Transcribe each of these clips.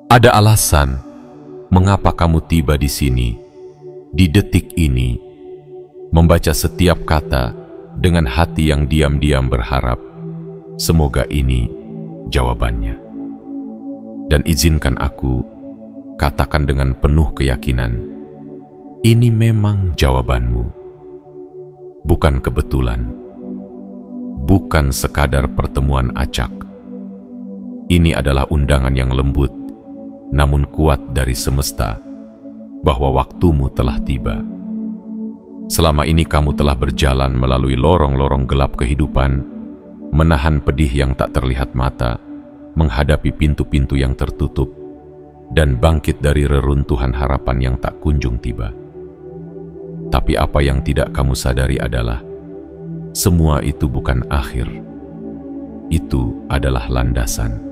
Ada alasan mengapa kamu tiba di sini, di detik ini, membaca setiap kata dengan hati yang diam-diam berharap, semoga ini jawabannya. Dan izinkan aku katakan dengan penuh keyakinan, ini memang jawabanmu. Bukan kebetulan, bukan sekadar pertemuan acak. Ini adalah undangan yang lembut, namun kuat dari semesta, bahwa waktumu telah tiba. Selama ini kamu telah berjalan melalui lorong-lorong gelap kehidupan, menahan pedih yang tak terlihat mata, menghadapi pintu-pintu yang tertutup, dan bangkit dari reruntuhan harapan yang tak kunjung tiba. Tapi apa yang tidak kamu sadari adalah, semua itu bukan akhir. Itu adalah landasan.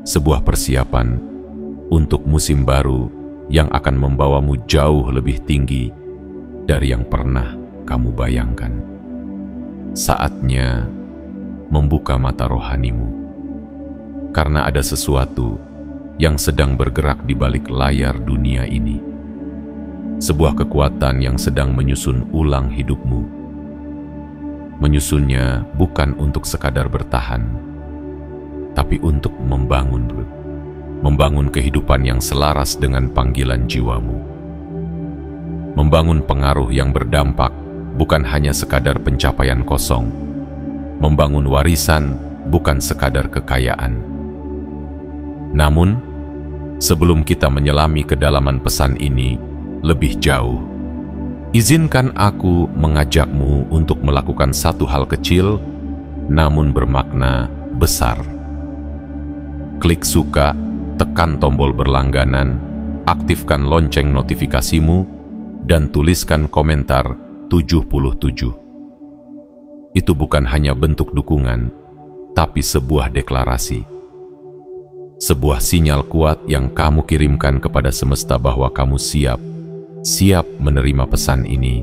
Sebuah persiapan untuk musim baru yang akan membawamu jauh lebih tinggi dari yang pernah kamu bayangkan. Saatnya membuka mata rohanimu, karena ada sesuatu yang sedang bergerak di balik layar dunia ini. Sebuah kekuatan yang sedang menyusun ulang hidupmu. Menyusunnya bukan untuk sekadar bertahan, tapi untuk membangun kehidupan yang selaras dengan panggilan jiwamu. Membangun pengaruh yang berdampak bukan hanya sekadar pencapaian kosong. Membangun warisan bukan sekadar kekayaan. Namun, sebelum kita menyelami kedalaman pesan ini lebih jauh, izinkan aku mengajakmu untuk melakukan satu hal kecil namun bermakna besar. Klik suka, tekan tombol berlangganan, aktifkan lonceng notifikasimu, dan tuliskan komentar 77. Itu bukan hanya bentuk dukungan, tapi sebuah deklarasi. Sebuah sinyal kuat yang kamu kirimkan kepada semesta bahwa kamu siap menerima pesan ini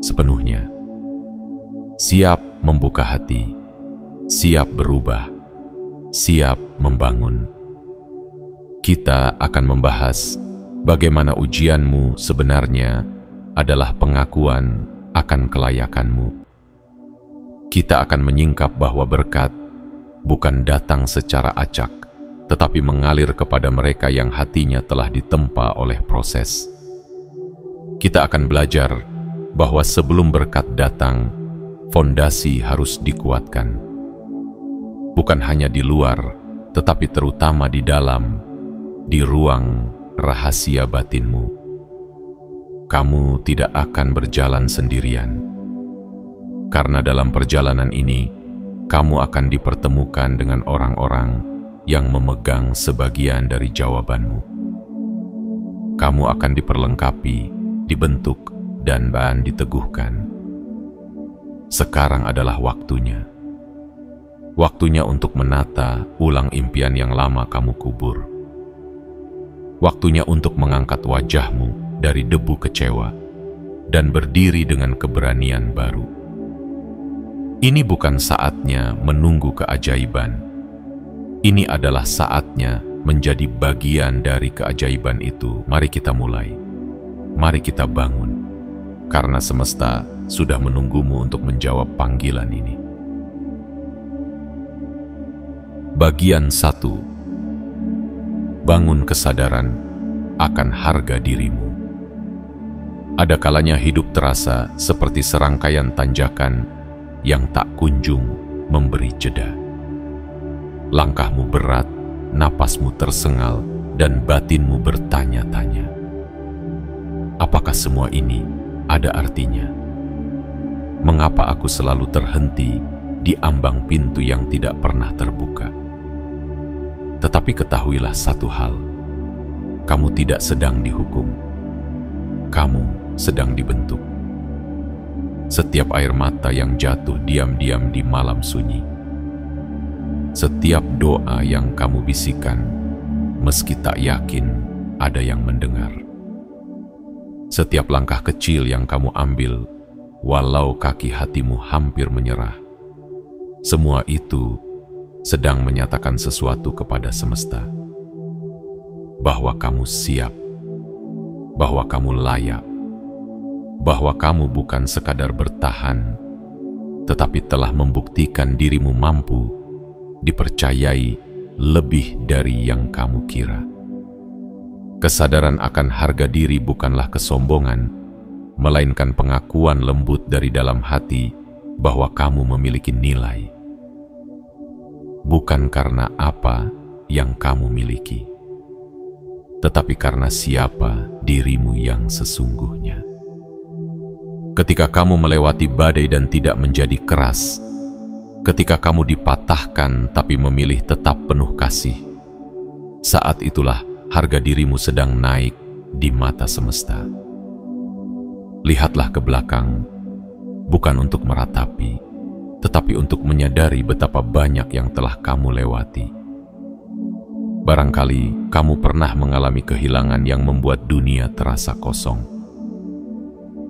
sepenuhnya. Siap membuka hati, siap berubah, siap membangun. Kita akan membahas bagaimana ujianmu sebenarnya adalah pengakuan akan kelayakanmu. Kita akan menyingkap bahwa berkat bukan datang secara acak, tetapi mengalir kepada mereka yang hatinya telah ditempa oleh proses. Kita akan belajar bahwa sebelum berkat datang, fondasi harus dikuatkan. Bukan hanya di luar, tetapi terutama di dalam, di ruang rahasia batinmu. Kamu tidak akan berjalan sendirian. Karena dalam perjalanan ini, kamu akan dipertemukan dengan orang-orang yang memegang sebagian dari jawabanmu. Kamu akan diperlengkapi, dibentuk, dan bahan diteguhkan. Sekarang adalah waktunya. Waktunya untuk menata ulang impian yang lama kamu kubur. Waktunya untuk mengangkat wajahmu dari debu kecewa dan berdiri dengan keberanian baru. Ini bukan saatnya menunggu keajaiban. Ini adalah saatnya menjadi bagian dari keajaiban itu. Mari kita mulai. Mari kita bangun. Karena semesta sudah menunggumu untuk menjawab panggilan ini. Bagian 1. Bangun kesadaran akan harga dirimu. Ada kalanya hidup terasa seperti serangkaian tanjakan yang tak kunjung memberi jeda. Langkahmu berat, napasmu tersengal, dan batinmu bertanya-tanya. Apakah semua ini ada artinya? Mengapa aku selalu terhenti di ambang pintu yang tidak pernah terbuka? Tetapi ketahuilah satu hal, kamu tidak sedang dihukum, kamu sedang dibentuk. Setiap air mata yang jatuh diam-diam di malam sunyi, setiap doa yang kamu bisikan, meski tak yakin ada yang mendengar, setiap langkah kecil yang kamu ambil, walau kaki hatimu hampir menyerah, semua itu sedang menyatakan sesuatu kepada semesta. bahwa kamu siap, bahwa kamu layak, bahwa kamu bukan sekadar bertahan, tetapi telah membuktikan dirimu mampu dipercayai lebih dari yang kamu kira. Kesadaran akan harga diri bukanlah kesombongan, melainkan pengakuan lembut dari dalam hati bahwa kamu memiliki nilai. Bukan karena apa yang kamu miliki, tetapi karena siapa dirimu yang sesungguhnya. Ketika kamu melewati badai dan tidak menjadi keras, ketika kamu dipatahkan tapi memilih tetap penuh kasih, saat itulah harga dirimu sedang naik di mata semesta. Lihatlah ke belakang, bukan untuk meratapi, tetapi untuk menyadari betapa banyak yang telah kamu lewati. Barangkali kamu pernah mengalami kehilangan yang membuat dunia terasa kosong.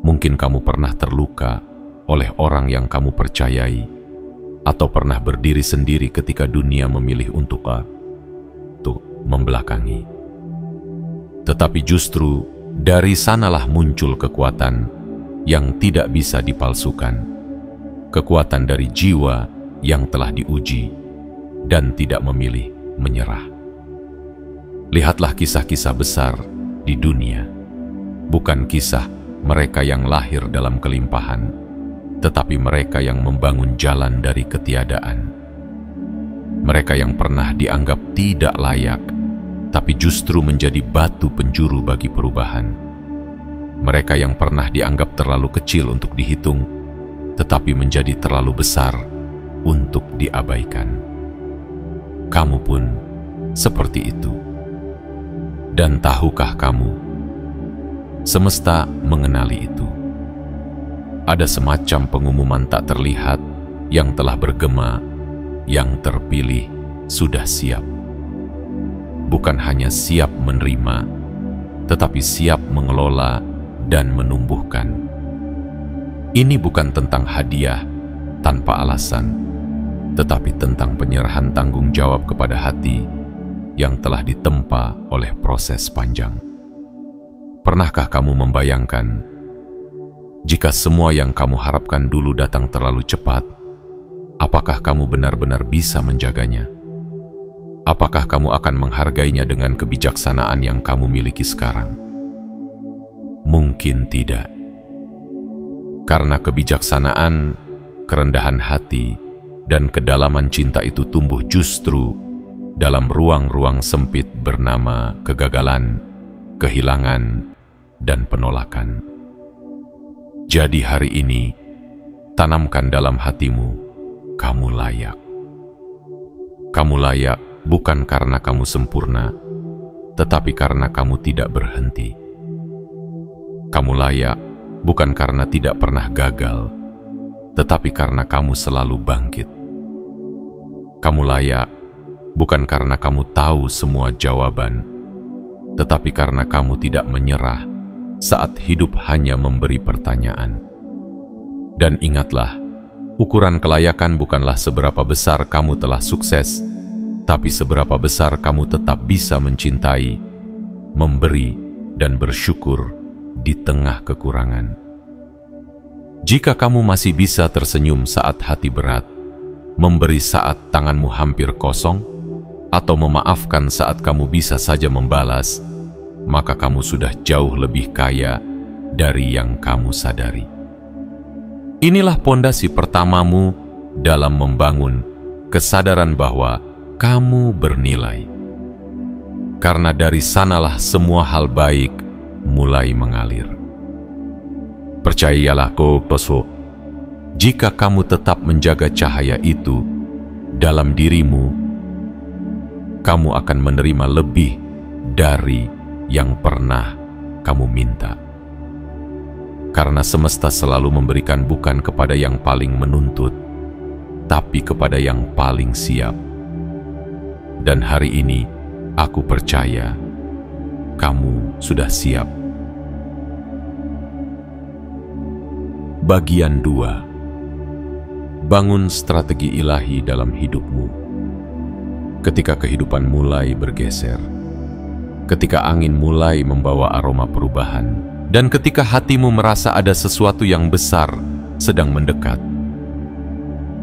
Mungkin kamu pernah terluka oleh orang yang kamu percayai, atau pernah berdiri sendiri ketika dunia memilih untuk membelakangi. Tetapi justru dari sanalah muncul kekuatan yang tidak bisa dipalsukan, kekuatan dari jiwa yang telah diuji dan tidak memilih menyerah. Lihatlah kisah-kisah besar di dunia, bukan kisah mereka yang lahir dalam kelimpahan, tetapi mereka yang membangun jalan dari ketiadaan. Mereka yang pernah dianggap tidak layak, tapi justru menjadi batu penjuru bagi perubahan. Mereka yang pernah dianggap terlalu kecil untuk dihitung, tetapi menjadi terlalu besar untuk diabaikan. Kamu pun seperti itu. Dan tahukah kamu, semesta mengenali itu. Ada semacam pengumuman tak terlihat yang telah bergema, yang terpilih sudah siap. Bukan hanya siap menerima, tetapi siap mengelola dan menumbuhkan. Ini bukan tentang hadiah tanpa alasan, tetapi tentang penyerahan tanggung jawab kepada hati yang telah ditempa oleh proses panjang. Pernahkah kamu membayangkan, jika semua yang kamu harapkan dulu datang terlalu cepat, apakah kamu benar-benar bisa menjaganya? Apakah kamu akan menghargainya dengan kebijaksanaan yang kamu miliki sekarang? Mungkin tidak. Karena kebijaksanaan, kerendahan hati, dan kedalaman cinta itu tumbuh justru dalam ruang-ruang sempit bernama kegagalan, kehilangan, dan penolakan. Jadi hari ini, tanamkan dalam hatimu, kamu layak. Kamu layak bukan karena kamu sempurna, tetapi karena kamu tidak berhenti. Kamu layak bukan karena tidak pernah gagal, tetapi karena kamu selalu bangkit. Kamu layak bukan karena kamu tahu semua jawaban, tetapi karena kamu tidak menyerah saat hidup hanya memberi pertanyaan. Dan ingatlah, ukuran kelayakan bukanlah seberapa besar kamu telah sukses, tapi seberapa besar kamu tetap bisa mencintai, memberi, dan bersyukur di tengah kekurangan. Jika kamu masih bisa tersenyum saat hati berat, memberi saat tanganmu hampir kosong, atau memaafkan saat kamu bisa saja membalas, maka kamu sudah jauh lebih kaya dari yang kamu sadari. Inilah pondasi pertamamu dalam membangun kesadaran bahwa kamu bernilai. Karena dari sanalah semua hal baik mulai mengalir. Percayalah Kokoso, jika kamu tetap menjaga cahaya itu dalam dirimu, kamu akan menerima lebih dari yang pernah kamu minta. Karena semesta selalu memberikan bukan kepada yang paling menuntut, tapi kepada yang paling siap. Dan hari ini, aku percaya kamu sudah siap. Bagian 2. Bangun strategi ilahi dalam hidupmu. Ketika kehidupan mulai bergeser, ketika angin mulai membawa aroma perubahan, dan ketika hatimu merasa ada sesuatu yang besar sedang mendekat.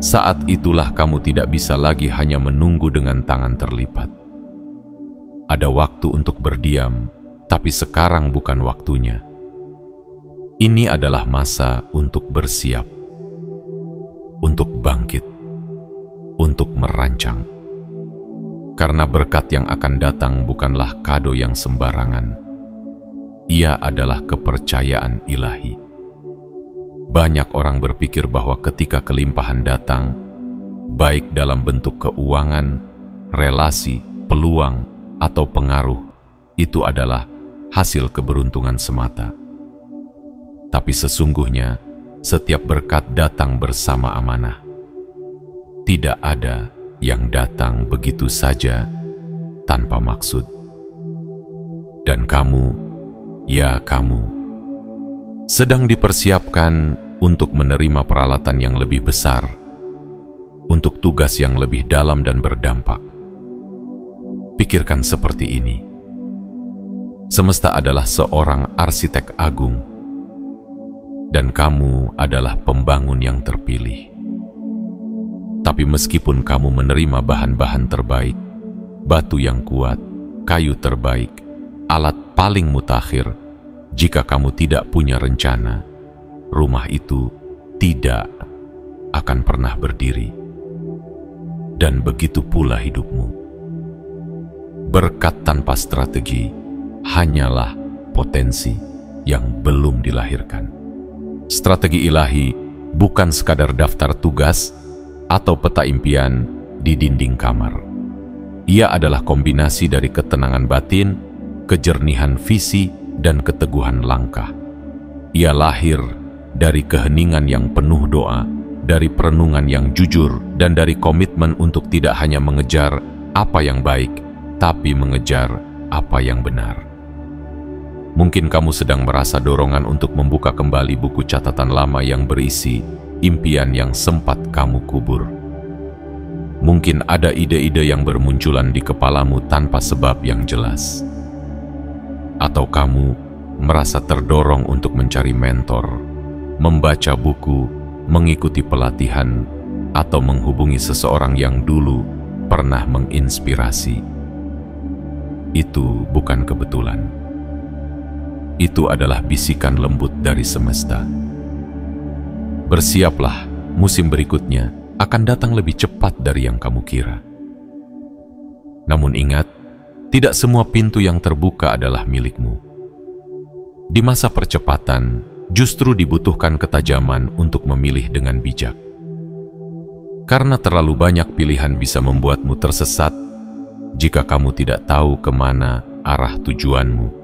Saat itulah kamu tidak bisa lagi hanya menunggu dengan tangan terlipat. Ada waktu untuk berdiam, tapi sekarang bukan waktunya. Ini adalah masa untuk bersiap, untuk bangkit, untuk merancang. Karena berkat yang akan datang bukanlah kado yang sembarangan. Ia adalah kepercayaan ilahi. Banyak orang berpikir bahwa ketika kelimpahan datang, baik dalam bentuk keuangan, relasi, peluang, atau pengaruh, itu adalah hasil keberuntungan semata. Tapi sesungguhnya, setiap berkat datang bersama amanah. Tidak ada yang datang begitu saja tanpa maksud. Dan kamu, ya kamu, sedang dipersiapkan untuk menerima peralatan yang lebih besar, untuk tugas yang lebih dalam dan berdampak. Pikirkan seperti ini. Semesta adalah seorang arsitek agung, dan kamu adalah pembangun yang terpilih. Tapi meskipun kamu menerima bahan-bahan terbaik, batu yang kuat, kayu terbaik, alat paling mutakhir, jika kamu tidak punya rencana, rumah itu tidak akan pernah berdiri. Dan begitu pula hidupmu. Berkat tanpa strategi hanyalah potensi yang belum dilahirkan. Strategi ilahi bukan sekadar daftar tugas atau peta impian di dinding kamar. Ia adalah kombinasi dari ketenangan batin, kejernihan visi, dan keteguhan langkah. Ia lahir dari keheningan yang penuh doa, dari perenungan yang jujur, dan dari komitmen untuk tidak hanya mengejar apa yang baik, tapi mengejar apa yang benar. Mungkin kamu sedang merasa dorongan untuk membuka kembali buku catatan lama yang berisi impian yang sempat kamu kubur. Mungkin ada ide-ide yang bermunculan di kepalamu tanpa sebab yang jelas. Atau kamu merasa terdorong untuk mencari mentor, membaca buku, mengikuti pelatihan, atau menghubungi seseorang yang dulu pernah menginspirasi. Itu bukan kebetulan. Itu adalah bisikan lembut dari semesta. Bersiaplah, musim berikutnya akan datang lebih cepat dari yang kamu kira. Namun ingat, tidak semua pintu yang terbuka adalah milikmu. Di masa percepatan, justru dibutuhkan ketajaman untuk memilih dengan bijak. Karena terlalu banyak pilihan bisa membuatmu tersesat jika kamu tidak tahu kemana arah tujuanmu.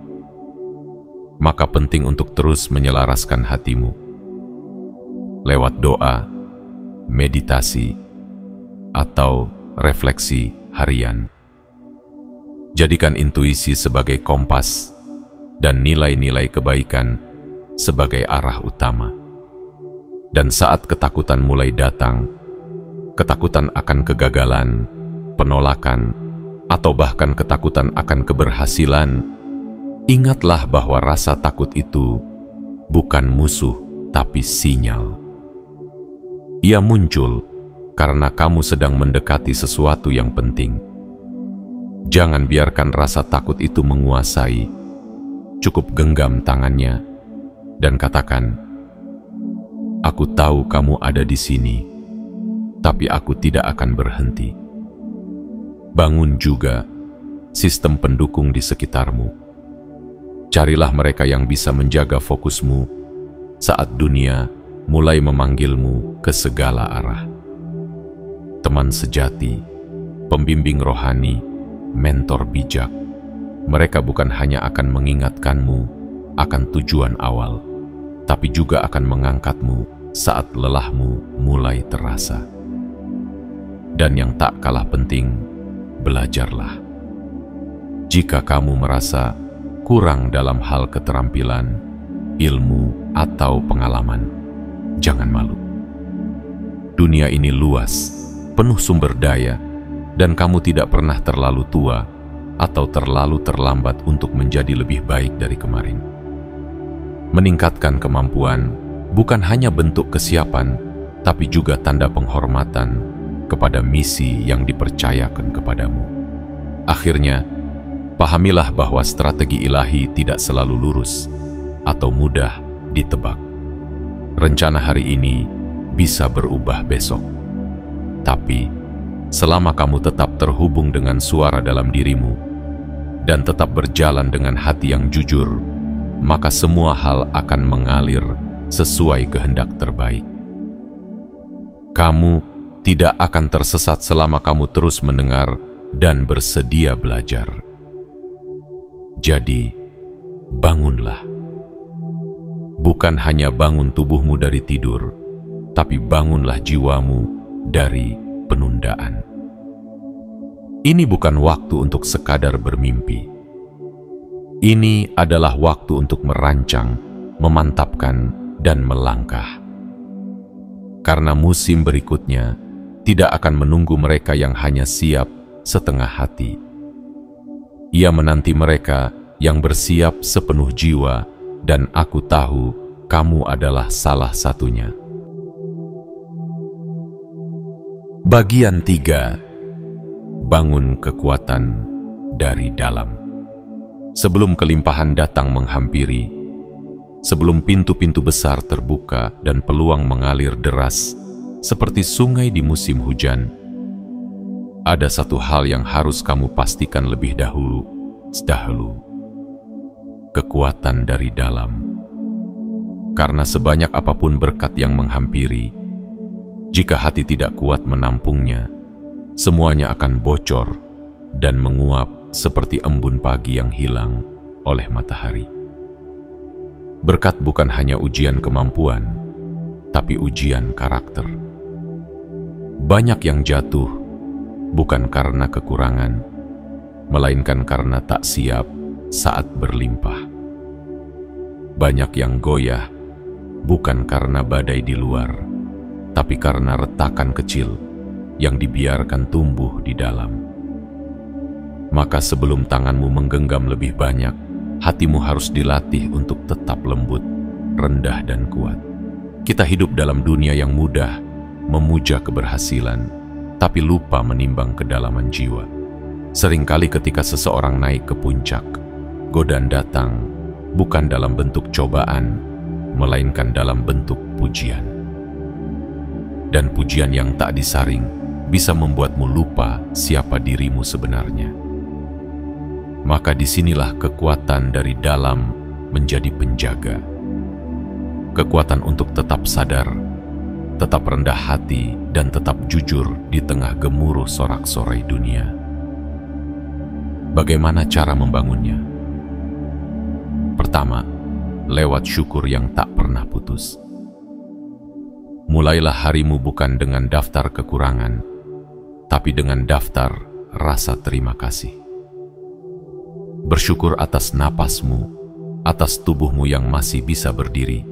Maka penting untuk terus menyelaraskan hatimu. Lewat doa, meditasi, atau refleksi harian. Jadikan intuisi sebagai kompas dan nilai-nilai kebaikan sebagai arah utama. Dan saat ketakutan mulai datang, ketakutan akan kegagalan, penolakan, atau bahkan ketakutan akan keberhasilan, ingatlah bahwa rasa takut itu bukan musuh, tapi sinyal. Ia muncul karena kamu sedang mendekati sesuatu yang penting. Jangan biarkan rasa takut itu menguasai. Cukup genggam tangannya dan katakan, "Aku tahu kamu ada di sini, tapi aku tidak akan berhenti." Bangun juga sistem pendukung di sekitarmu. Carilah mereka yang bisa menjaga fokusmu saat dunia mulai memanggilmu ke segala arah. Teman sejati, pembimbing rohani, mentor bijak, mereka bukan hanya akan mengingatkanmu akan tujuan awal, tapi juga akan mengangkatmu saat lelahmu mulai terasa. Dan yang tak kalah penting, belajarlah. Jika kamu merasa kurang dalam hal keterampilan, ilmu, atau pengalaman, jangan malu. Dunia ini luas, penuh sumber daya, dan kamu tidak pernah terlalu tua atau terlalu terlambat untuk menjadi lebih baik dari kemarin. Meningkatkan kemampuan bukan hanya bentuk kesiapan, tapi juga tanda penghormatan kepada misi yang dipercayakan kepadamu. Akhirnya, pahamilah bahwa strategi ilahi tidak selalu lurus atau mudah ditebak. Rencana hari ini bisa berubah besok. Tapi, selama kamu tetap terhubung dengan suara dalam dirimu dan tetap berjalan dengan hati yang jujur, maka semua hal akan mengalir sesuai kehendak terbaik. Kamu tidak akan tersesat selama kamu terus mendengar dan bersedia belajar. Jadi, bangunlah. Bukan hanya bangun tubuhmu dari tidur, tapi bangunlah jiwamu dari penundaan. Ini bukan waktu untuk sekadar bermimpi. Ini adalah waktu untuk merancang, memantapkan, dan melangkah. Karena musim berikutnya tidak akan menunggu mereka yang hanya siap setengah hati. Ia menanti mereka yang bersiap sepenuh jiwa, dan aku tahu kamu adalah salah satunya. Bagian 3. Bangun kekuatan dari dalam. Sebelum kelimpahan datang menghampiri, sebelum pintu-pintu besar terbuka dan peluang mengalir deras seperti sungai di musim hujan, ada satu hal yang harus kamu pastikan lebih dahulu. Kekuatan dari dalam. Karena sebanyak apapun berkat yang menghampiri, jika hati tidak kuat menampungnya, semuanya akan bocor dan menguap seperti embun pagi yang hilang oleh matahari. Berkat bukan hanya ujian kemampuan, tapi ujian karakter. Banyak yang jatuh bukan karena kekurangan, melainkan karena tak siap saat berlimpah. Banyak yang goyah bukan karena badai di luar, tapi karena retakan kecil yang dibiarkan tumbuh di dalam. Maka sebelum tanganmu menggenggam lebih banyak, hatimu harus dilatih untuk tetap lembut, rendah dan kuat. Kita hidup dalam dunia yang mudah memuja keberhasilan, tapi lupa menimbang kedalaman jiwa. Seringkali ketika seseorang naik ke puncak, godaan datang bukan dalam bentuk cobaan, melainkan dalam bentuk pujian. Dan pujian yang tak disaring bisa membuatmu lupa siapa dirimu sebenarnya. Maka disinilah kekuatan dari dalam menjadi penjaga. Kekuatan untuk tetap sadar, tetap rendah hati, dan tetap jujur di tengah gemuruh sorak-sorai dunia. Bagaimana cara membangunnya? Pertama, lewat syukur yang tak pernah putus. Mulailah harimu bukan dengan daftar kekurangan, tapi dengan daftar rasa terima kasih. Bersyukur atas napasmu, atas tubuhmu yang masih bisa berdiri,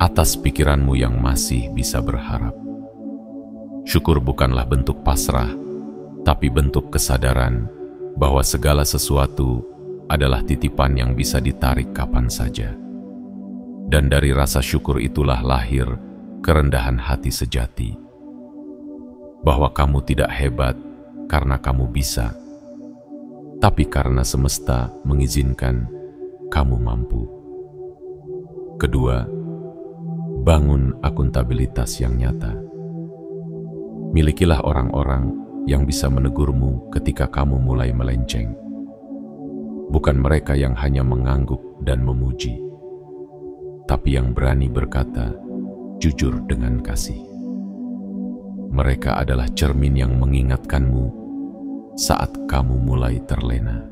atas pikiranmu yang masih bisa berharap. Syukur bukanlah bentuk pasrah, tapi bentuk kesadaran bahwa segala sesuatu adalah titipan yang bisa ditarik kapan saja. Dan dari rasa syukur itulah lahir kerendahan hati sejati, bahwa kamu tidak hebat karena kamu bisa, tapi karena semesta mengizinkan kamu mampu. Kedua, bangun akuntabilitas yang nyata. Milikilah orang-orang yang bisa menegurmu ketika kamu mulai melenceng. Bukan mereka yang hanya mengangguk dan memuji, tapi yang berani berkata jujur dengan kasih. Mereka adalah cermin yang mengingatkanmu saat kamu mulai terlena.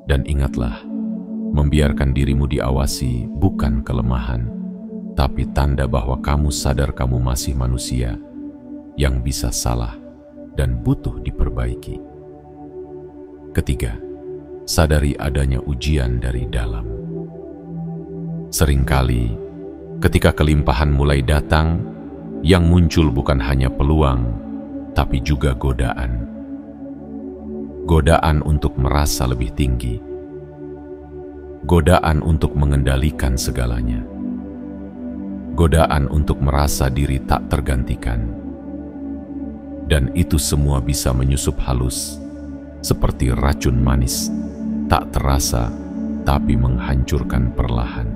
Dan ingatlah, membiarkan dirimu diawasi bukan kelemahan, tapi tanda bahwa kamu sadar kamu masih manusia yang bisa salah dan butuh diperbaiki. Ketiga, sadari adanya ujian dari dalam. Seringkali, ketika kelimpahan mulai datang, yang muncul bukan hanya peluang, tapi juga godaan. godaan untuk merasa lebih tinggi, godaan untuk mengendalikan segalanya, godaan untuk merasa diri tak tergantikan. Dan itu semua bisa menyusup halus, seperti racun manis, tak terasa tapi menghancurkan perlahan.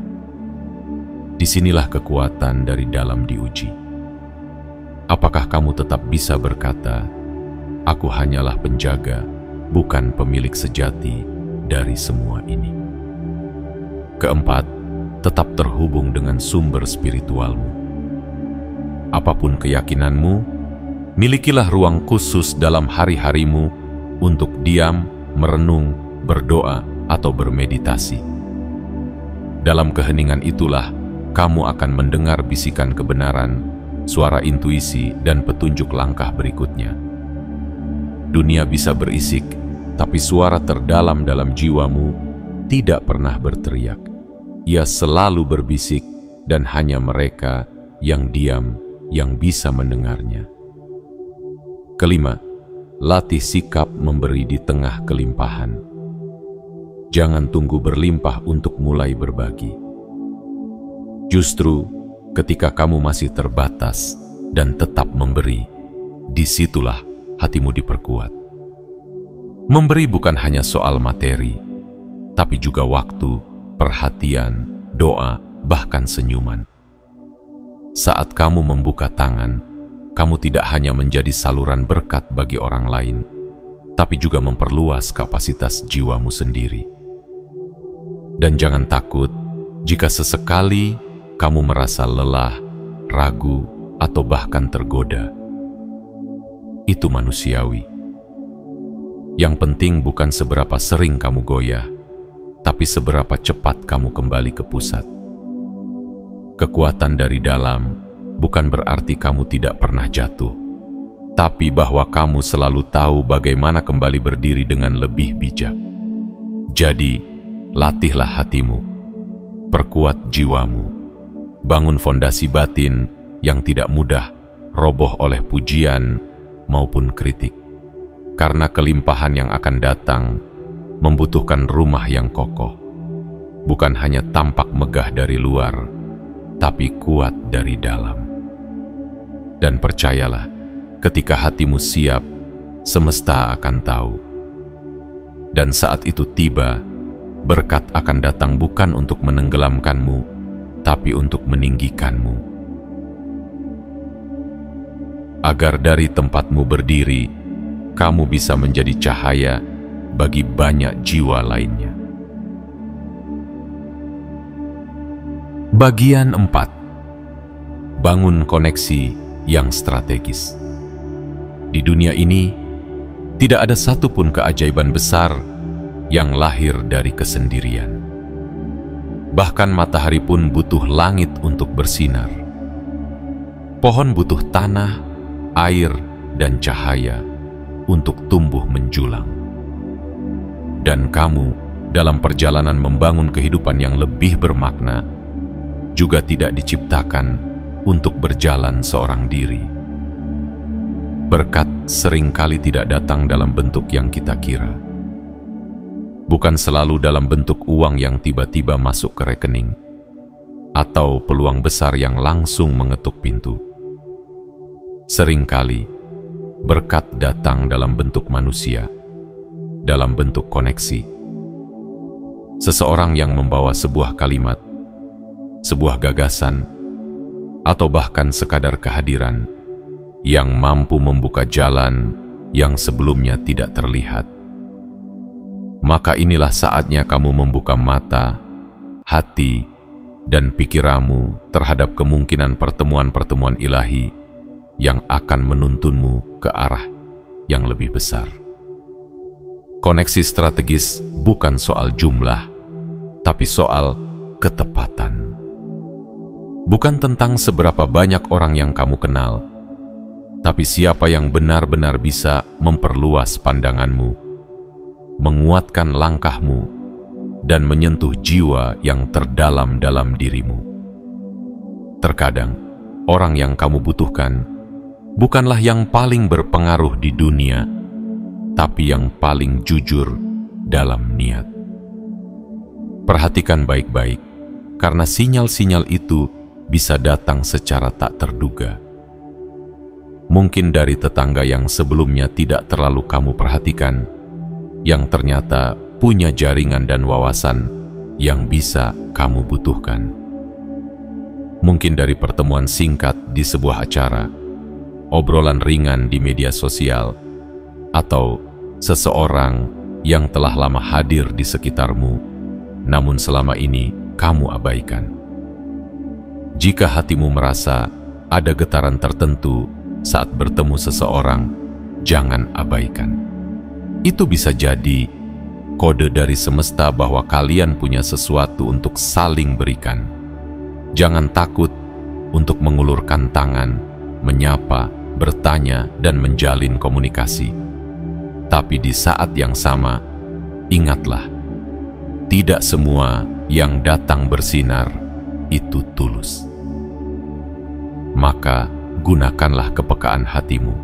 Disinilah kekuatan dari dalam diuji. Apakah kamu tetap bisa berkata, "Aku hanyalah penjaga, bukan pemilik sejati dari semua ini"? Keempat, tetap terhubung dengan sumber spiritualmu. Apapun keyakinanmu, milikilah ruang khusus dalam hari-harimu untuk diam, merenung, berdoa, atau bermeditasi. Dalam keheningan itulah kamu akan mendengar bisikan kebenaran, suara intuisi, dan petunjuk langkah berikutnya. Dunia bisa berisik, tapi suara terdalam dalam jiwamu tidak pernah berteriak. Ia selalu berbisik, dan hanya mereka yang diam yang bisa mendengarnya. Kelima, latih sikap memberi di tengah kelimpahan. Jangan tunggu berlimpah untuk mulai berbagi. Justru ketika kamu masih terbatas dan tetap memberi, disitulah hatimu diperkuat. Memberi bukan hanya soal materi, tapi juga waktu, perhatian, doa, bahkan senyuman. Saat kamu membuka tangan, kamu tidak hanya menjadi saluran berkat bagi orang lain, tapi juga memperluas kapasitas jiwamu sendiri. Dan jangan takut jika sesekali kamu merasa lelah, ragu, atau bahkan tergoda. Itu manusiawi. Yang penting bukan seberapa sering kamu goyah, tapi seberapa cepat kamu kembali ke pusat. Kekuatan dari dalam bukan berarti kamu tidak pernah jatuh, tapi bahwa kamu selalu tahu bagaimana kembali berdiri dengan lebih bijak. Jadi, latihlah hatimu, perkuat jiwamu, bangun fondasi batin yang tidak mudah roboh oleh pujian maupun kritik. Karena kelimpahan yang akan datang membutuhkan rumah yang kokoh, bukan hanya tampak megah dari luar, tapi kuat dari dalam. Dan percayalah, ketika hatimu siap, semesta akan tahu. Dan saat itu tiba, berkat akan datang bukan untuk menenggelamkanmu, tapi untuk meninggikanmu. Agar dari tempatmu berdiri, kamu bisa menjadi cahaya bagi banyak jiwa lainnya. Bagian 4. Bangun koneksi yang strategis. Di dunia ini, tidak ada satupun keajaiban besar yang lahir dari kesendirian. Bahkan matahari pun butuh langit untuk bersinar. Pohon butuh tanah, air, dan cahaya untuk tumbuh menjulang. Dan kamu, dalam perjalanan membangun kehidupan yang lebih bermakna, juga tidak diciptakan untuk berjalan seorang diri. Berkat seringkali tidak datang dalam bentuk yang kita kira. Bukan selalu dalam bentuk uang yang tiba-tiba masuk ke rekening, atau peluang besar yang langsung mengetuk pintu. Seringkali, berkat datang dalam bentuk manusia, dalam bentuk koneksi. Seseorang yang membawa sebuah kalimat, sebuah gagasan, atau bahkan sekadar kehadiran yang mampu membuka jalan yang sebelumnya tidak terlihat. Maka inilah saatnya kamu membuka mata, hati, dan pikiranmu terhadap kemungkinan pertemuan-pertemuan ilahi yang akan menuntunmu ke arah yang lebih besar. Koneksi strategis bukan soal jumlah, tapi soal ketepatan. Bukan tentang seberapa banyak orang yang kamu kenal, tapi siapa yang benar-benar bisa memperluas pandanganmu, menguatkan langkahmu, dan menyentuh jiwa yang terdalam dalam dirimu. Terkadang, orang yang kamu butuhkan bukanlah yang paling berpengaruh di dunia, tapi yang paling jujur dalam niat. Perhatikan baik-baik, karena sinyal-sinyal itu bisa datang secara tak terduga. Mungkin dari tetangga yang sebelumnya tidak terlalu kamu perhatikan, yang ternyata punya jaringan dan wawasan yang bisa kamu butuhkan. Mungkin dari pertemuan singkat di sebuah acara, obrolan ringan di media sosial, atau seseorang yang telah lama hadir di sekitarmu, namun selama ini kamu abaikan. Jika hatimu merasa ada getaran tertentu saat bertemu seseorang, jangan abaikan. Itu bisa jadi kode dari semesta bahwa kalian punya sesuatu untuk saling berikan. Jangan takut untuk mengulurkan tangan, menyapa, bertanya, dan menjalin komunikasi. Tapi di saat yang sama, ingatlah, tidak semua yang datang bersinar itu tulus. Maka gunakanlah kepekaan hatimu,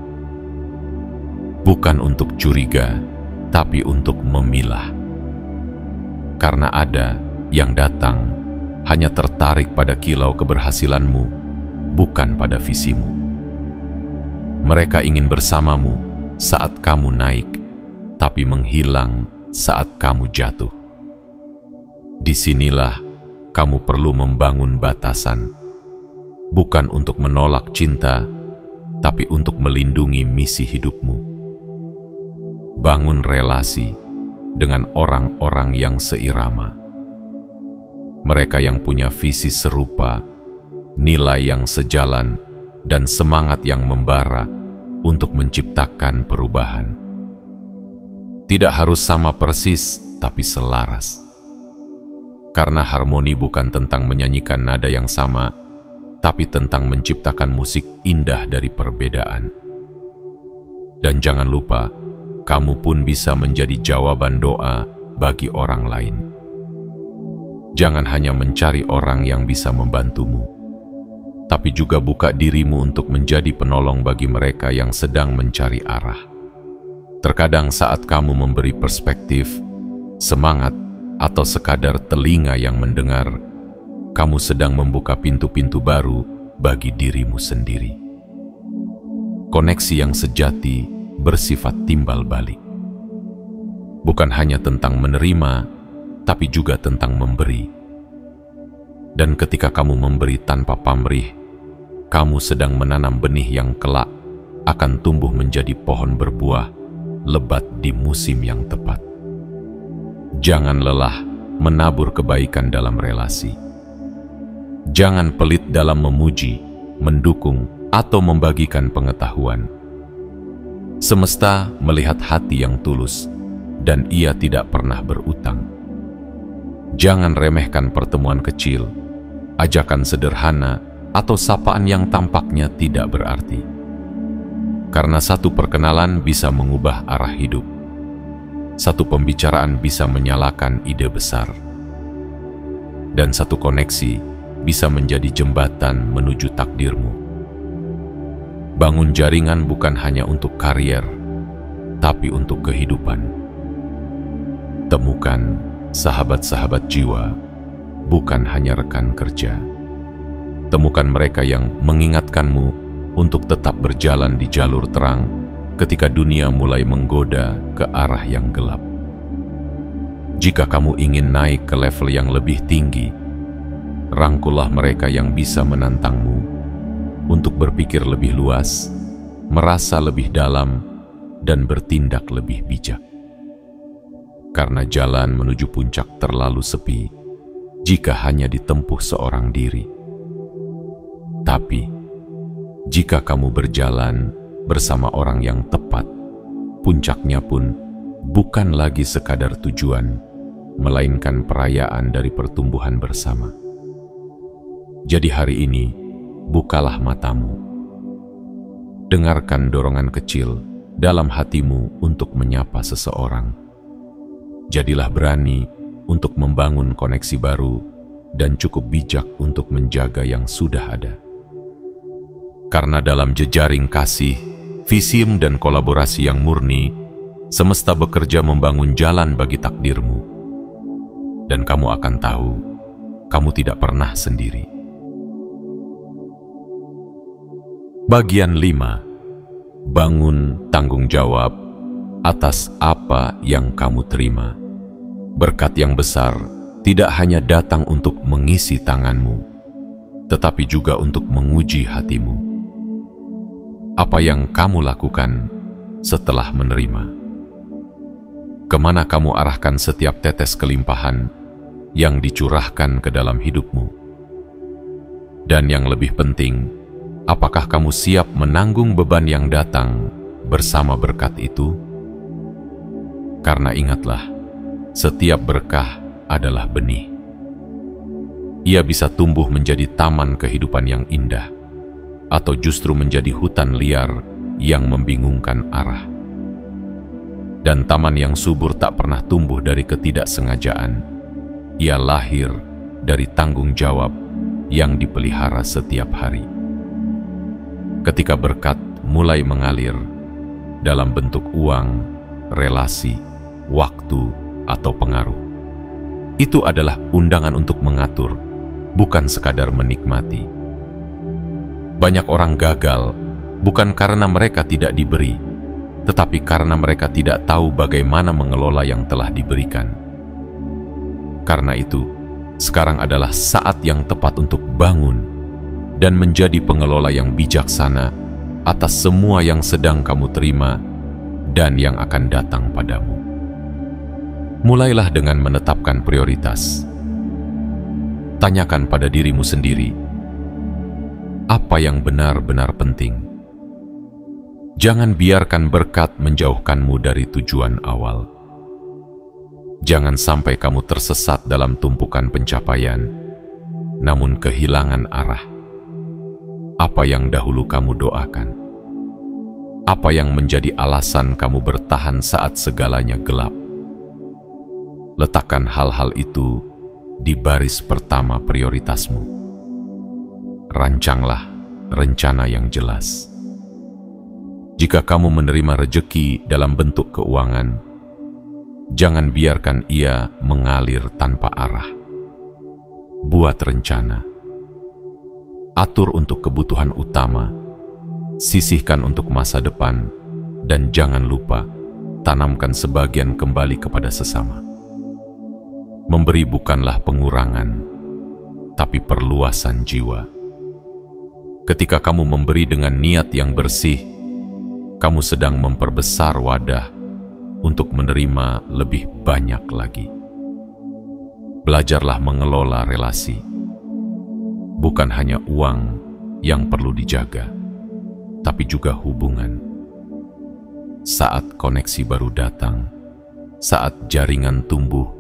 bukan untuk curiga, tapi untuk memilah. Karena ada yang datang hanya tertarik pada kilau keberhasilanmu, bukan pada visimu. Mereka ingin bersamamu saat kamu naik, tapi menghilang saat kamu jatuh. Disinilah kamu perlu membangun batasan, bukan untuk menolak cinta, tapi untuk melindungi misi hidupmu. Bangun relasi dengan orang-orang yang seirama. Mereka yang punya visi serupa, nilai yang sejalan, dan semangat yang membara untuk menciptakan perubahan. Tidak harus sama persis, tapi selaras. Karena harmoni bukan tentang menyanyikan nada yang sama, tapi tentang menciptakan musik indah dari perbedaan. Dan jangan lupa, kamu pun bisa menjadi jawaban doa bagi orang lain. Jangan hanya mencari orang yang bisa membantumu, tapi juga buka dirimu untuk menjadi penolong bagi mereka yang sedang mencari arah. Terkadang saat kamu memberi perspektif, semangat, atau sekadar telinga yang mendengar, kamu sedang membuka pintu-pintu baru bagi dirimu sendiri. Koneksi yang sejati bersifat timbal balik. Bukan hanya tentang menerima, tapi juga tentang memberi. Dan ketika kamu memberi tanpa pamrih, kamu sedang menanam benih yang kelak akan tumbuh menjadi pohon berbuah lebat di musim yang tepat. Jangan lelah menabur kebaikan dalam relasi. Jangan pelit dalam memuji, mendukung, atau membagikan pengetahuan. Semesta melihat hati yang tulus, dan ia tidak pernah berutang. Jangan remehkan pertemuan kecil, ajakan sederhana, atau sapaan yang tampaknya tidak berarti. Karena satu perkenalan bisa mengubah arah hidup. Satu pembicaraan bisa menyalakan ide besar. Dan satu koneksi bisa menjadi jembatan menuju takdirmu. Bangun jaringan bukan hanya untuk karier, tapi untuk kehidupan. Temukan sahabat-sahabat jiwa, bukan hanya rekan kerja. Temukan mereka yang mengingatkanmu untuk tetap berjalan di jalur terang ketika dunia mulai menggoda ke arah yang gelap. Jika kamu ingin naik ke level yang lebih tinggi, rangkullah mereka yang bisa menantangmu untuk berpikir lebih luas, merasa lebih dalam, dan bertindak lebih bijak. Karena jalan menuju puncak terlalu sepi jika hanya ditempuh seorang diri. Tapi, jika kamu berjalan bersama orang yang tepat, puncaknya pun bukan lagi sekadar tujuan, melainkan perayaan dari pertumbuhan bersama. Jadi hari ini, bukalah matamu. Dengarkan dorongan kecil dalam hatimu untuk menyapa seseorang. Jadilah berani untuk membangun koneksi baru dan cukup bijak untuk menjaga yang sudah ada. Karena dalam jejaring kasih, visim dan kolaborasi yang murni, semesta bekerja membangun jalan bagi takdirmu, dan kamu akan tahu kamu tidak pernah sendiri. Bagian 5. Bangun tanggung jawab atas apa yang kamu terima. Berkat yang besar tidak hanya datang untuk mengisi tanganmu, tetapi juga untuk menguji hatimu. Apa yang kamu lakukan setelah menerima? Kemana kamu arahkan setiap tetes kelimpahan yang dicurahkan ke dalam hidupmu? Dan yang lebih penting, apakah kamu siap menanggung beban yang datang bersama berkat itu? Karena ingatlah, setiap berkah adalah benih. Ia bisa tumbuh menjadi taman kehidupan yang indah, atau justru menjadi hutan liar yang membingungkan arah. Dan taman yang subur tak pernah tumbuh dari ketidaksengajaan. Ia lahir dari tanggung jawab yang dipelihara setiap hari. Ketika berkat mulai mengalir dalam bentuk uang, relasi, waktu, atau pengaruh, itu adalah undangan untuk mengatur, bukan sekadar menikmati. Banyak orang gagal bukan karena mereka tidak diberi, tetapi karena mereka tidak tahu bagaimana mengelola yang telah diberikan. Karena itu, sekarang adalah saat yang tepat untuk bangun dan menjadi pengelola yang bijaksana atas semua yang sedang kamu terima dan yang akan datang padamu. Mulailah dengan menetapkan prioritas. Tanyakan pada dirimu sendiri, apa yang benar-benar penting? Jangan biarkan berkat menjauhkanmu dari tujuan awal. Jangan sampai kamu tersesat dalam tumpukan pencapaian, namun kehilangan arah. Apa yang dahulu kamu doakan? Apa yang menjadi alasan kamu bertahan saat segalanya gelap? Letakkan hal-hal itu di baris pertama prioritasmu. Rancanglah rencana yang jelas. Jika kamu menerima rejeki dalam bentuk keuangan, jangan biarkan ia mengalir tanpa arah. Buat rencana. Atur untuk kebutuhan utama, sisihkan untuk masa depan, dan jangan lupa tanamkan sebagian kembali kepada sesama. Memberi bukanlah pengurangan, tapi perluasan jiwa. Ketika kamu memberi dengan niat yang bersih, kamu sedang memperbesar wadah untuk menerima lebih banyak lagi. Belajarlah mengelola relasi. Bukan hanya uang yang perlu dijaga, tapi juga hubungan. Saat koneksi baru datang, saat jaringan tumbuh,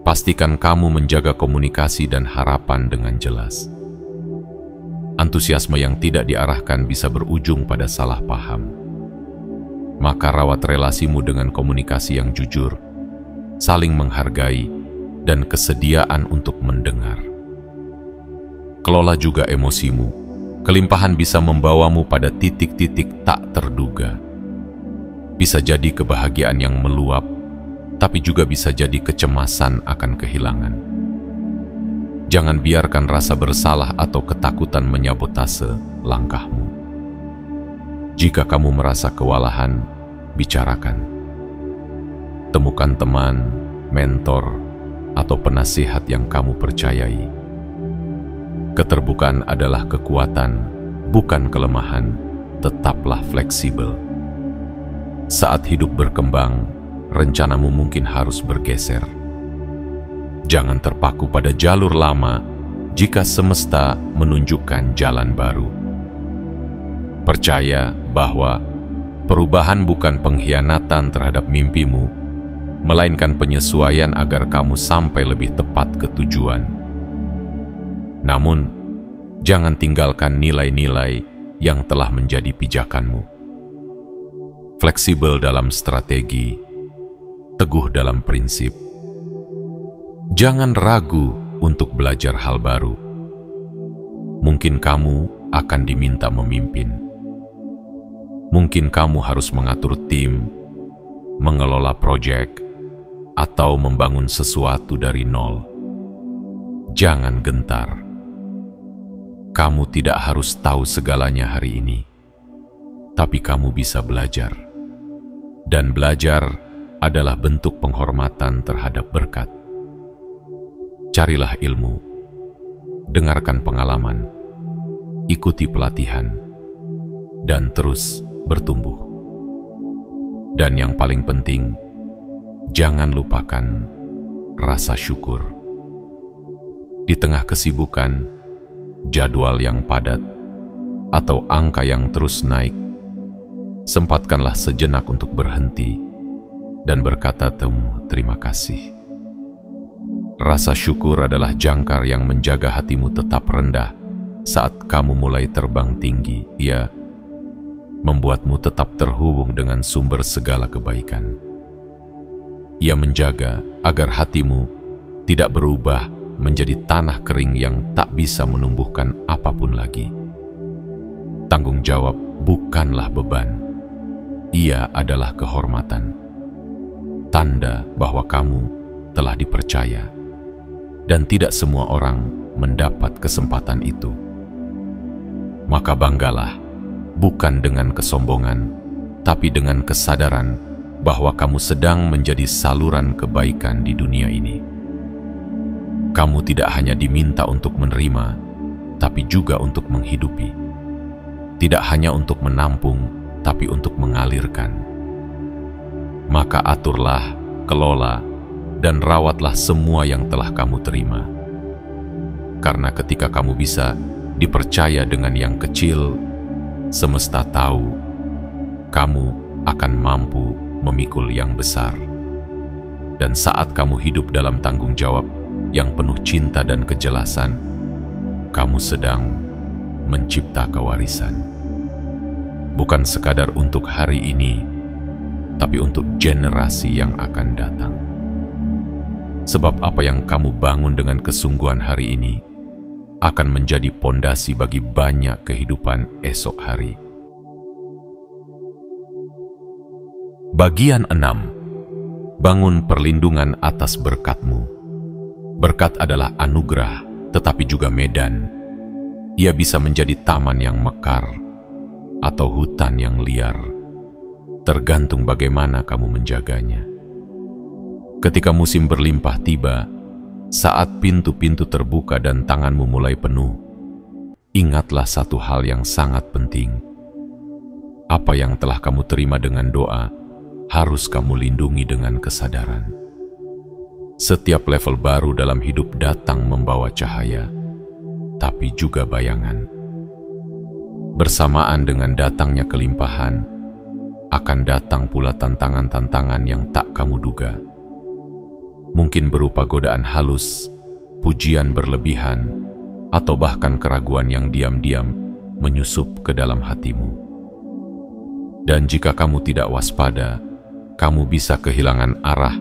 pastikan kamu menjaga komunikasi dan harapan dengan jelas. Antusiasme yang tidak diarahkan bisa berujung pada salah paham. Maka rawat relasimu dengan komunikasi yang jujur, saling menghargai, dan kesediaan untuk mendengar. Kelola juga emosimu. Kelimpahan bisa membawamu pada titik-titik tak terduga. Bisa jadi kebahagiaan yang meluap, tapi juga bisa jadi kecemasan akan kehilangan. Jangan biarkan rasa bersalah atau ketakutan menyabotase langkahmu. Jika kamu merasa kewalahan, bicarakan. Temukan teman, mentor, atau penasihat yang kamu percayai. Keterbukaan adalah kekuatan, bukan kelemahan. Tetaplah fleksibel. Saat hidup berkembang, rencanamu mungkin harus bergeser. Jangan terpaku pada jalur lama jika semesta menunjukkan jalan baru. Percaya bahwa perubahan bukan pengkhianatan terhadap mimpimu, melainkan penyesuaian agar kamu sampai lebih tepat ke tujuan. Namun, jangan tinggalkan nilai-nilai yang telah menjadi pijakanmu. Fleksibel dalam strategi, teguh dalam prinsip. Jangan ragu untuk belajar hal baru. Mungkin kamu akan diminta memimpin. Mungkin kamu harus mengatur tim, mengelola proyek, atau membangun sesuatu dari nol. Jangan gentar. Kamu tidak harus tahu segalanya hari ini, tapi kamu bisa belajar. Dan belajar adalah bentuk penghormatan terhadap berkat. Carilah ilmu, dengarkan pengalaman, ikuti pelatihan, dan terus bertumbuh. Dan yang paling penting, jangan lupakan rasa syukur. Di tengah kesibukan, jadwal yang padat, atau angka yang terus naik, sempatkanlah sejenak untuk berhenti dan berkata terima kasih. Rasa syukur adalah jangkar yang menjaga hatimu tetap rendah saat kamu mulai terbang tinggi. Ia membuatmu tetap terhubung dengan sumber segala kebaikan. Ia menjaga agar hatimu tidak berubah menjadi tanah kering yang tak bisa menumbuhkan apapun lagi. Tanggung jawab bukanlah beban, ia adalah kehormatan, tanda bahwa kamu telah dipercaya, dan tidak semua orang mendapat kesempatan itu. Maka banggalah, bukan dengan kesombongan, tapi dengan kesadaran bahwa kamu sedang menjadi saluran kebaikan di dunia ini. Kamu tidak hanya diminta untuk menerima, tapi juga untuk menghidupi. Tidak hanya untuk menampung, tapi untuk mengalirkan. Maka aturlah, kelola, dan rawatlah semua yang telah kamu terima. Karena ketika kamu bisa dipercaya dengan yang kecil, semesta tahu kamu akan mampu memikul yang besar. Dan saat kamu hidup dalam tanggung jawab yang penuh cinta dan kejelasan, kamu sedang mencipta kewarisan. Bukan sekadar untuk hari ini, tapi untuk generasi yang akan datang. Sebab apa yang kamu bangun dengan kesungguhan hari ini akan menjadi pondasi bagi banyak kehidupan esok hari. Bagian 6. Bangun perlindungan atas berkatmu. Berkat adalah anugerah, tetapi juga medan. Ia bisa menjadi taman yang mekar atau hutan yang liar, tergantung bagaimana kamu menjaganya. Ketika musim berlimpah tiba, saat pintu-pintu terbuka dan tanganmu mulai penuh, ingatlah satu hal yang sangat penting. Apa yang telah kamu terima dengan doa, harus kamu lindungi dengan kesadaran. Setiap level baru dalam hidup datang membawa cahaya, tapi juga bayangan. Bersamaan dengan datangnya kelimpahan, akan datang pula tantangan-tantangan yang tak kamu duga. Mungkin berupa godaan halus, pujian berlebihan, atau bahkan keraguan yang diam-diam menyusup ke dalam hatimu. Dan jika kamu tidak waspada, kamu bisa kehilangan arah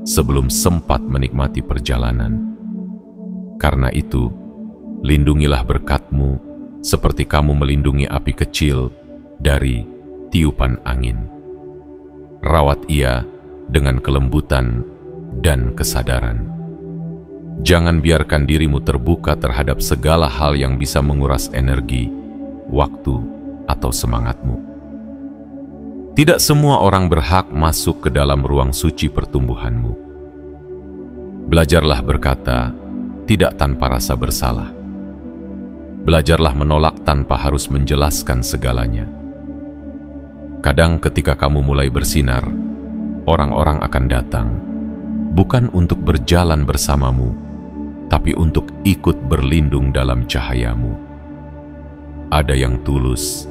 sebelum sempat menikmati perjalanan. Karena itu, lindungilah berkatmu seperti kamu melindungi api kecil dari tiupan angin. Rawat ia dengan kelembutan dan kesadaran. Jangan biarkan dirimu terbuka terhadap segala hal yang bisa menguras energi, waktu, atau semangatmu. Tidak semua orang berhak masuk ke dalam ruang suci pertumbuhanmu. Belajarlah berkata tidak tanpa rasa bersalah. Belajarlah menolak tanpa harus menjelaskan segalanya. Kadang ketika kamu mulai bersinar, orang-orang akan datang, bukan untuk berjalan bersamamu, tapi untuk ikut berlindung dalam cahayamu. Ada yang tulus,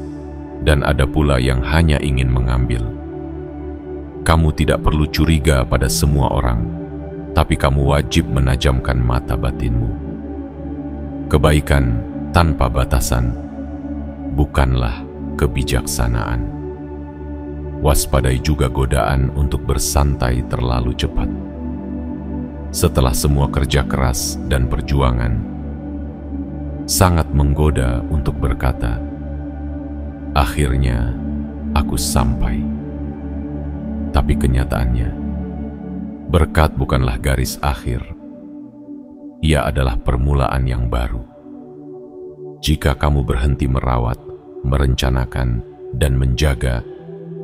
dan ada pula yang hanya ingin mengambil. Kamu tidak perlu curiga pada semua orang, tapi kamu wajib menajamkan mata batinmu. Kebaikan tanpa batasan bukanlah kebijaksanaan. Waspadai juga godaan untuk bersantai terlalu cepat. Setelah semua kerja keras dan perjuangan, sangat menggoda untuk berkata, "Akhirnya aku sampai." Tapi kenyataannya, berkat bukanlah garis akhir. Ia adalah permulaan yang baru. Jika kamu berhenti merawat, merencanakan, dan menjaga,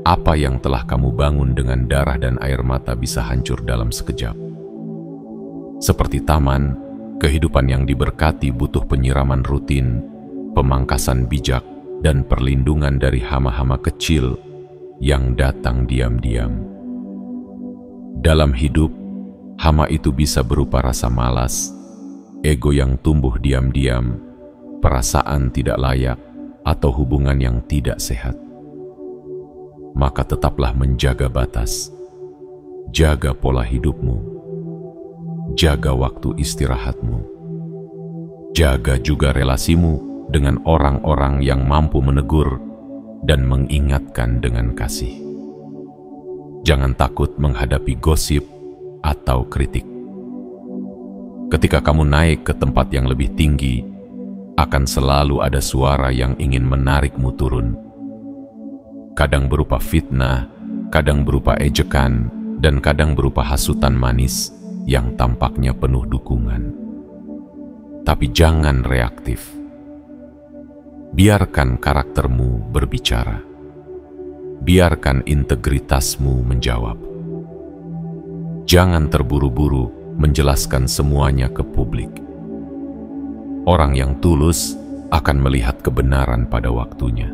apa yang telah kamu bangun dengan darah dan air mata bisa hancur dalam sekejap. Seperti taman, kehidupan yang diberkati butuh penyiraman rutin, pemangkasan bijak, dan perlindungan dari hama-hama kecil yang datang diam-diam. Dalam hidup, hama itu bisa berupa rasa malas, ego yang tumbuh diam-diam, perasaan tidak layak, atau hubungan yang tidak sehat. Maka tetaplah menjaga batas, jaga pola hidupmu, jaga waktu istirahatmu, jaga juga relasimu dengan orang-orang yang mampu menegur dan mengingatkan dengan kasih. Jangan takut menghadapi gosip atau kritik. Ketika kamu naik ke tempat yang lebih tinggi, akan selalu ada suara yang ingin menarikmu turun. Kadang berupa fitnah, kadang berupa ejekan, dan kadang berupa hasutan manis yang tampaknya penuh dukungan. Tapi jangan reaktif. Biarkan karaktermu berbicara. Biarkan integritasmu menjawab. Jangan terburu-buru menjelaskan semuanya ke publik. Orang yang tulus akan melihat kebenaran pada waktunya.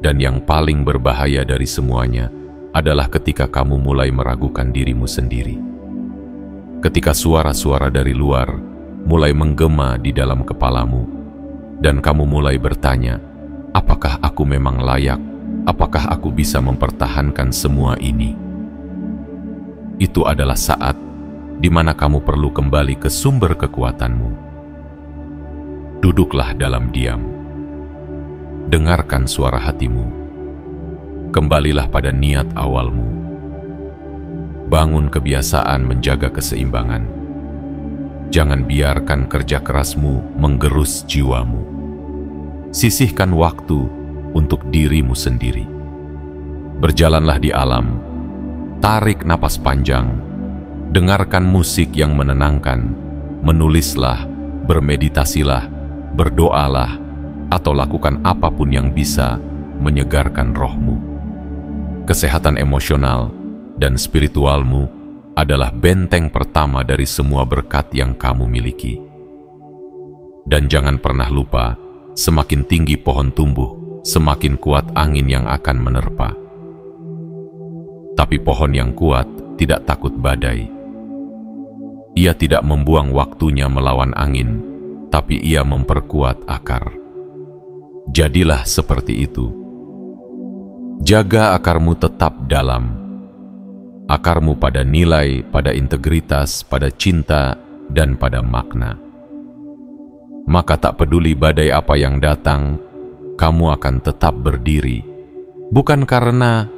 Dan yang paling berbahaya dari semuanya adalah ketika kamu mulai meragukan dirimu sendiri. Ketika suara-suara dari luar mulai menggema di dalam kepalamu, dan kamu mulai bertanya, apakah aku memang layak? Apakah aku bisa mempertahankan semua ini? Itu adalah saat di mana kamu perlu kembali ke sumber kekuatanmu. Duduklah dalam diam. Dengarkan suara hatimu. Kembalilah pada niat awalmu. Bangun kebiasaan menjaga keseimbangan. Jangan biarkan kerja kerasmu menggerus jiwamu. Sisihkan waktu untuk dirimu sendiri. Berjalanlah di alam. Tarik napas panjang. Dengarkan musik yang menenangkan. Menulislah, bermeditasilah, berdoalah, atau lakukan apapun yang bisa menyegarkan rohmu. Kesehatan emosional dan spiritualmu adalah benteng pertama dari semua berkat yang kamu miliki. Dan jangan pernah lupa, semakin tinggi pohon tumbuh, semakin kuat angin yang akan menerpa. Tapi pohon yang kuat tidak takut badai. Ia tidak membuang waktunya melawan angin, tapi ia memperkuat akar. Jadilah seperti itu. Jaga akarmu tetap dalam. Akarmu pada nilai, pada integritas, pada cinta, dan pada makna. Maka tak peduli badai apa yang datang, kamu akan tetap berdiri. Bukan karena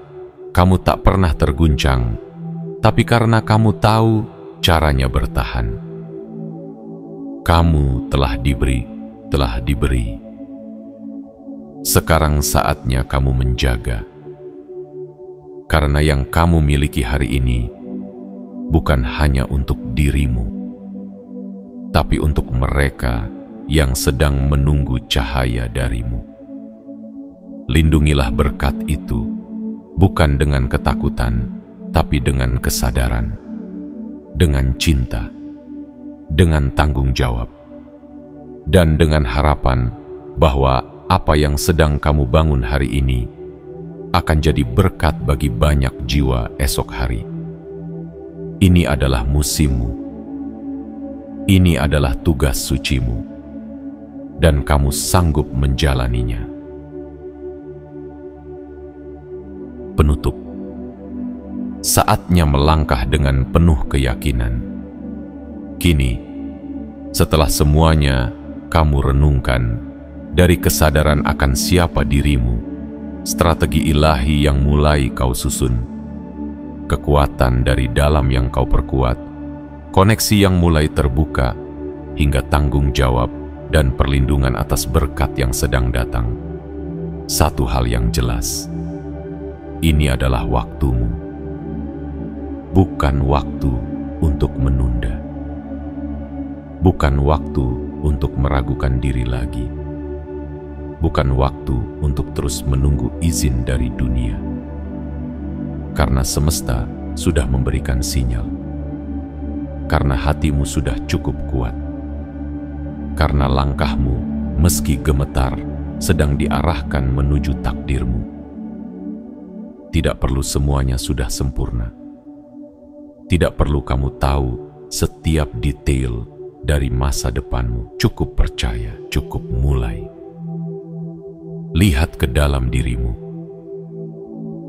kamu tak pernah terguncang, tapi karena kamu tahu caranya bertahan. Kamu telah diberi. Sekarang saatnya kamu menjaga. Karena yang kamu miliki hari ini bukan hanya untuk dirimu, tapi untuk mereka yang sedang menunggu cahaya darimu. Lindungilah berkat itu, bukan dengan ketakutan, tapi dengan kesadaran, dengan cinta, dengan tanggung jawab, dan dengan harapan bahwa apa yang sedang kamu bangun hari ini akan jadi berkat bagi banyak jiwa esok hari. Ini adalah musimmu. Ini adalah tugas sucimu, dan kamu sanggup menjalaninya. Penutup. Saatnya melangkah dengan penuh keyakinan. Kini, setelah semuanya kamu renungkan dari kesadaran akan siapa dirimu, strategi ilahi yang mulai kau susun, kekuatan dari dalam yang kau perkuat, koneksi yang mulai terbuka, hingga tanggung jawab dan perlindungan atas berkat yang sedang datang. Satu hal yang jelas, ini adalah waktumu. bukan waktu untuk menunda. Bukan waktu untuk meragukan diri lagi. Bukan waktu untuk terus menunggu izin dari dunia. Karena semesta sudah memberikan sinyal. Karena hatimu sudah cukup kuat. Karena langkahmu, meski gemetar, sedang diarahkan menuju takdirmu. Tidak perlu semuanya sudah sempurna. Tidak perlu kamu tahu setiap detail dari masa depanmu. Cukup percaya, cukup mulai. Lihat ke dalam dirimu.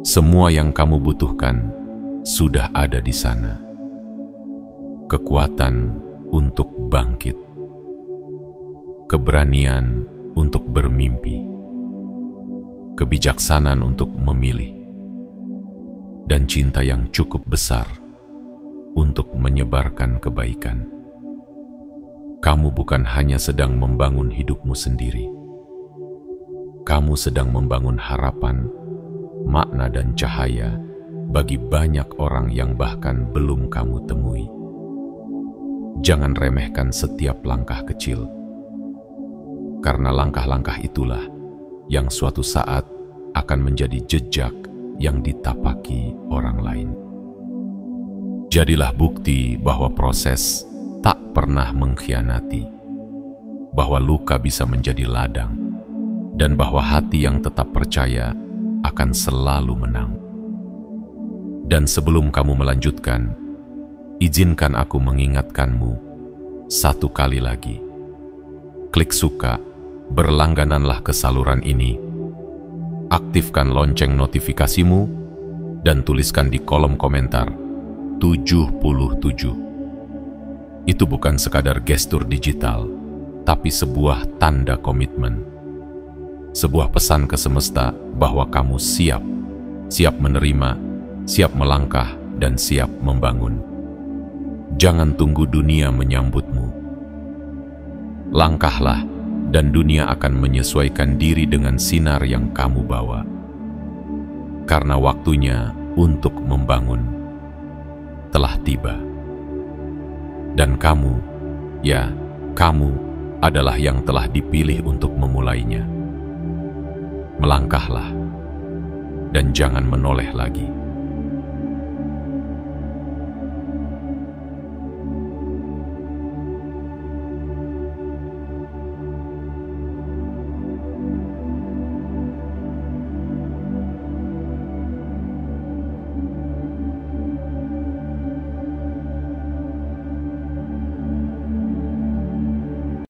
Semua yang kamu butuhkan sudah ada di sana. Kekuatan untuk bangkit. Keberanian untuk bermimpi. Kebijaksanaan untuk memilih. Dan cinta yang cukup besar untuk menyebarkan kebaikan. Kamu bukan hanya sedang membangun hidupmu sendiri. Kamu sedang membangun harapan, makna dan cahaya bagi banyak orang yang bahkan belum kamu temui. Jangan remehkan setiap langkah kecil, karena langkah-langkah itulah yang suatu saat akan menjadi jejak yang ditapaki orang lain. Jadilah bukti bahwa proses tak pernah mengkhianati, bahwa luka bisa menjadi ladang, dan bahwa hati yang tetap percaya akan selalu menang. Dan sebelum kamu melanjutkan, izinkan aku mengingatkanmu satu kali lagi. Klik suka, berlanggananlah ke saluran ini, aktifkan lonceng notifikasimu, dan tuliskan di kolom komentar 77. Itu bukan sekadar gestur digital, tapi sebuah tanda komitmen. Sebuah pesan ke semesta bahwa kamu siap menerima, siap melangkah, dan siap membangun. Jangan tunggu dunia menyambutmu. Langkahlah, dan dunia akan menyesuaikan diri dengan sinar yang kamu bawa. Karena waktunya untuk membangun telah tiba. Dan kamu, ya, kamu adalah yang telah dipilih untuk memulainya. Melangkahlah, dan jangan menoleh lagi.